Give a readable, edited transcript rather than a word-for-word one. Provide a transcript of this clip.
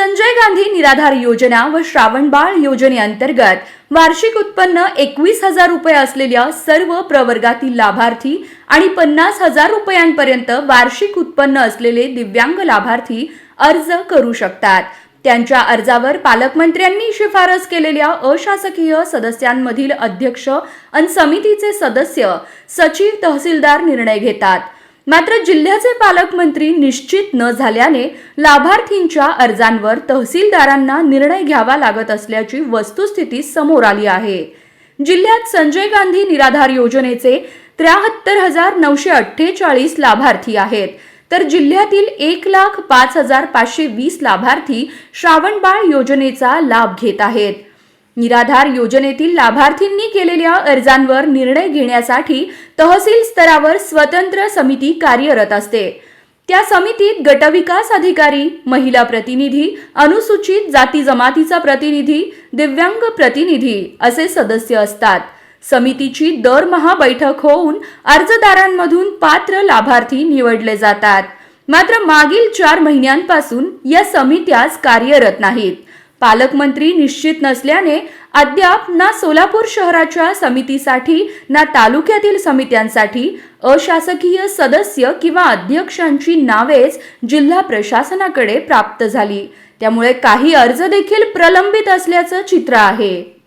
संजय गांधी निराधार योजना व श्रावणबाळ योजनेअंतर्गत वार्षिक उत्पन्न 21,000 रुपये असलेल्या सर्व प्रवर्गातील लाभार्थी आणि 50,000 रुपयांपर्यंत वार्षिक उत्पन्न असलेले दिव्यांग लाभार्थी अर्ज करू शकतात। त्यांच्या अर्जावर पालकमंत्र्यांनी शिफारस केलेल्या अशासकीय सदस्यांमधील अध्यक्ष आणि समितीचे सदस्य, सचिव, तहसीलदार निर्णय घेतात। मात्र जिल्ह्याचे पालकमंत्री निश्चित न झाल्याने लाभार्थींच्या अर्जांवर तहसीलदारांना निर्णय घ्यावा लागत असल्याची वस्तुस्थिती समोर आली आहे। जिल्ह्यात संजय गांधी निराधार योजनेचे 73,948 लाभार्थी आहेत, तर जिल्ह्यातील 1,05,520 लाभार्थी श्रावणबाळ योजनेचा लाभ घेत आहेत। निराधार योजनेतील लाभार्थींनी केलेल्या अर्जांवर निर्णय घेण्यासाठी तहसील स्तरावर स्वतंत्र समिती कार्यरत असते। त्या समितीत गटविकास अधिकारी, महिला प्रतिनिधी, अनुसूचित जाती जमातीचा प्रतिनिधी, दिव्यांग प्रतिनिधी असे सदस्य असतात। समितीची दरमहा बैठक होऊन अर्जदारांमधून पात्र लाभार्थी निवडले जातात। मात्र मागील 4 महिन्यांपासून या समित्याच कार्यरत नाहीत। पालकमंत्री निश्चित नसल्याने अद्याप ना सोलापूर शहराच्या समितीसाठी ना तालुक्यातील समित्यांसाठी अशासकीय सदस्य किंवा अध्यक्षांची नावेच जिल्हा प्रशासनाकडे प्राप्त झाली। त्यामुळे काही अर्ज देखील प्रलंबित असल्याचं चित्र आहे।